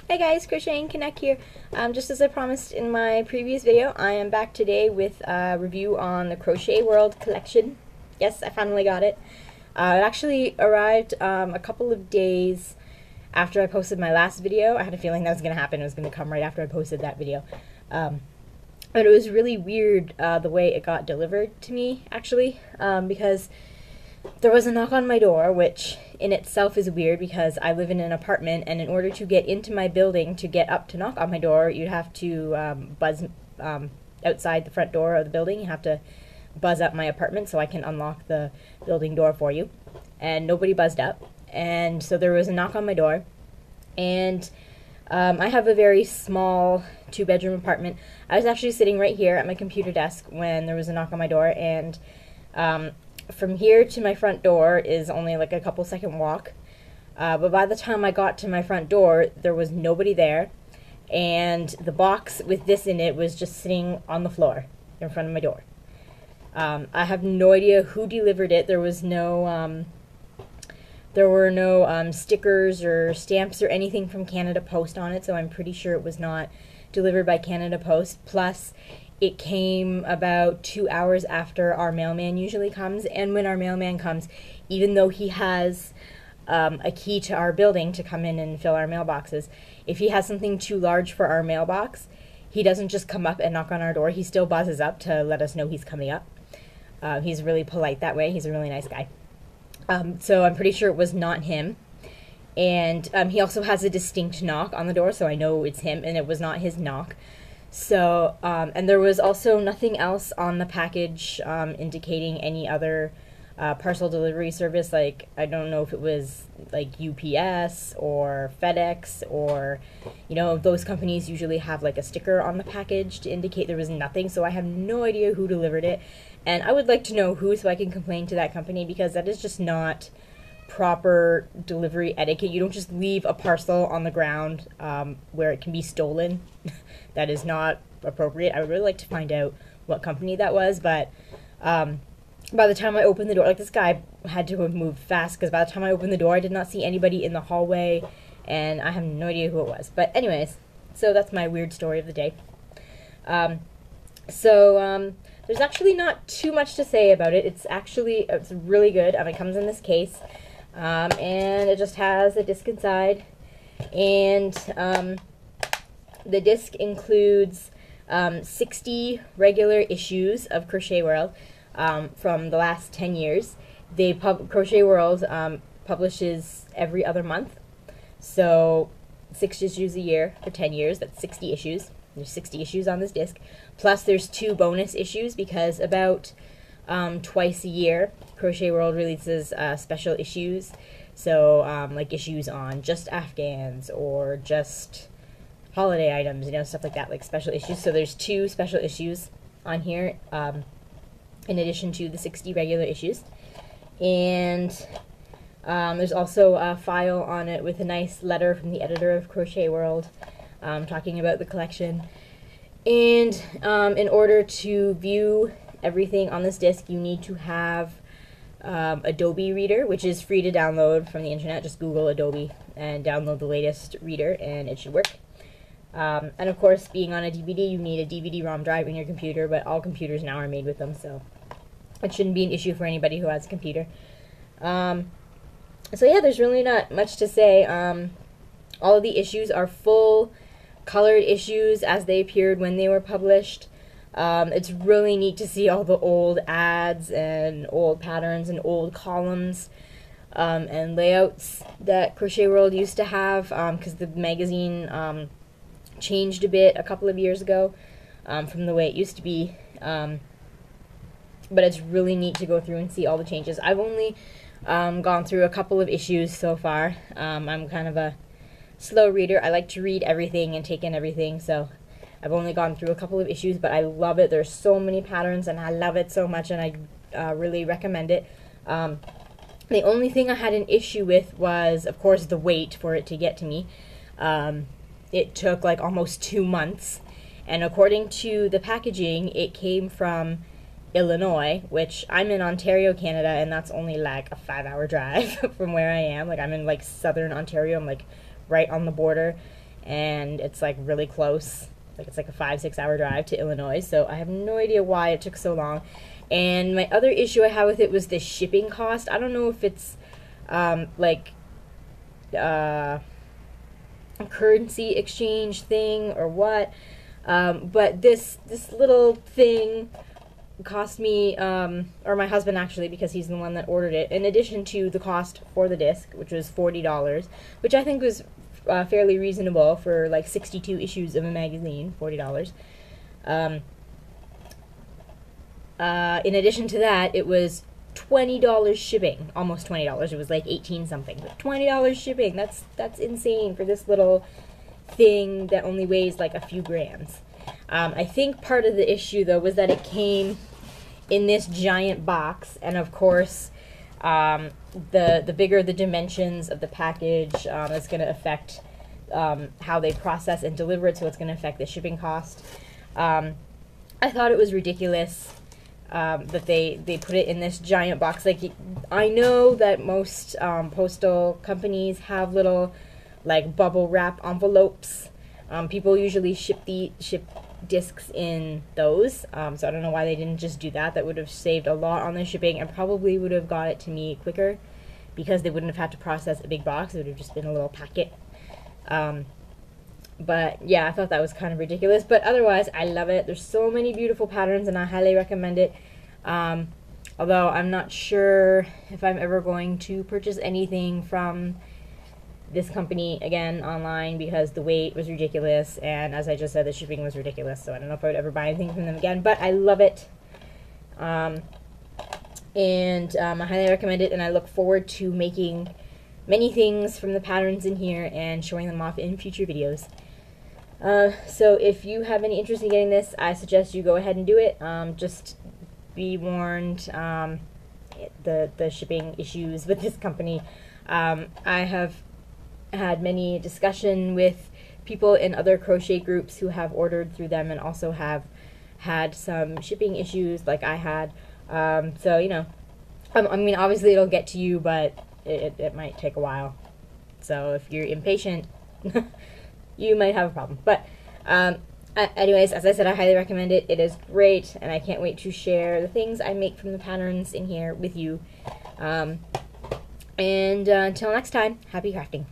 Hey guys, Crochet and Connect here. Just as I promised in my previous video, I am back today with a review on the Crochet World collection. Yes, I finally got it. It actually arrived a couple of days after I posted my last video. I had a feeling that was going to happen. It was going to come right after I posted that video. But it was really weird the way it got delivered to me, actually, because there was a knock on my door, which in itself is weird because I live in an apartment, and in order to get into my building to get up to knock on my door, you'd have to buzz outside the front door of the building. You have to buzz up my apartment so I can unlock the building door for you. And nobody buzzed up, and so there was a knock on my door. And I have a very small 2-bedroom apartment. I was actually sitting right here at my computer desk when there was a knock on my door, and from here to my front door is only like a couple second walk, but by the time I got to my front door, there was nobody there, and the box with this in it was just sitting on the floor in front of my door. I have no idea who delivered it. There was no, there were no stickers or stamps or anything from Canada Post on it, so I'm pretty sure it was not delivered by Canada Post. Plus, it came about 2 hours after our mailman usually comes, and when our mailman comes, even though he has a key to our building to come in and fill our mailboxes, if he has something too large for our mailbox, he doesn't just come up and knock on our door. He still buzzes up to let us know he's coming up. He's really polite that way. He's a really nice guy. So I'm pretty sure it was not him. And he also has a distinct knock on the door, so I know it's him, and it was not his knock. So, and there was also nothing else on the package indicating any other parcel delivery service. Like, I don't know if it was like UPS or FedEx, or, you know, those companies usually have like a sticker on the package to indicate there was nothing. So I have no idea who delivered it, and I would like to know who so I can complain to that company, because that is just not proper delivery etiquette. You don't just leave a parcel on the ground where it can be stolen. That is not appropriate. I would really like to find out what company that was, but by the time I opened the door, like, this guy had to have moved fast, because by the time I opened the door, I did not see anybody in the hallway, and I have no idea who it was. But anyways, so that's my weird story of the day. There's actually not too much to say about it. It's really good. It comes in this case, and it just has a disc inside, and the disc includes 60 regular issues of Crochet World from the last 10 years. Crochet World publishes every other month, so 6 issues a year for 10 years. That's 60 issues. There's 60 issues on this disc. Plus there's 2 bonus issues, because about twice a year Crochet World releases special issues. So like issues on just Afghans or just holiday items, you know, stuff like that, like special issues. So there's 2 special issues on here in addition to the 60 regular issues. And there's also a file on it with a nice letter from the editor of Crochet World talking about the collection. And in order to view everything on this disc, you need to have Adobe Reader, which is free to download from the internet. Just Google Adobe and download the latest reader, and it should work. And of course, being on a DVD, you need a DVD-ROM drive in your computer, but all computers now are made with them, so it shouldn't be an issue for anybody who has a computer. So yeah, there's really not much to say. All of the issues are full colored issues as they appeared when they were published. It's really neat to see all the old ads and old patterns and old columns and layouts that Crochet World used to have, because the magazine changed a bit a couple of years ago from the way it used to be. But it's really neat to go through and see all the changes. I've only gone through a couple of issues so far. I'm kind of a slow reader. I like to read everything and take in everything, so I've only gone through a couple of issues, but I love it. There's so many patterns, and I love it so much, and I really recommend it. The only thing I had an issue with was, of course, the wait for it to get to me. It took like almost 2 months, and according to the packaging, it came from Illinois, which I'm in Ontario, Canada, and that's only like a 5-hour drive from where I am. Like, I'm in like southern Ontario. I'm like right on the border, and it's like really close. Like it's like a 5-6 hour drive to Illinois, so I have no idea why it took so long. And my other issue I had with it was the shipping cost. I don't know if it's like a currency exchange thing or what, but this little thing cost me, or my husband actually, because he's the one that ordered it, in addition to the cost for the disc, which was $40, which I think was fairly reasonable for like 62 issues of a magazine, $40. In addition to that, it was $20 shipping, almost $20. It was like 18 something, but $20 shipping. That's insane for this little thing that only weighs like a few grams. I think part of the issue though was that it came in this giant box, and of course the bigger the dimensions of the package is going to affect how they process and deliver it, so it's going to affect the shipping cost. I thought it was ridiculous that they put it in this giant box. Like, I know that most postal companies have little like bubble wrap envelopes. People usually ship discs in those, so I don't know why they didn't just do that. That would have saved a lot on the shipping and probably would have got it to me quicker, because they wouldn't have had to process a big box. It would have just been a little packet. But yeah, I thought that was kind of ridiculous, but otherwise I love it. There's so many beautiful patterns and I highly recommend it. Although I'm not sure if I'm ever going to purchase anything from this company again online, because the weight was ridiculous, and as I just said, the shipping was ridiculous, so I don't know if I would ever buy anything from them again, but I love it. I highly recommend it, and I look forward to making many things from the patterns in here and showing them off in future videos. So if you have any interest in getting this, I suggest you go ahead and do it. Just be warned, the shipping issues with this company. I have had many discussion with people in other crochet groups who have ordered through them and also have had some shipping issues like I had. So, you know, I mean, obviously it'll get to you, but it might take a while. So if you're impatient, you might have a problem. But anyways, as I said, I highly recommend it. It is great, and I can't wait to share the things I make from the patterns in here with you. Until next time, happy crafting.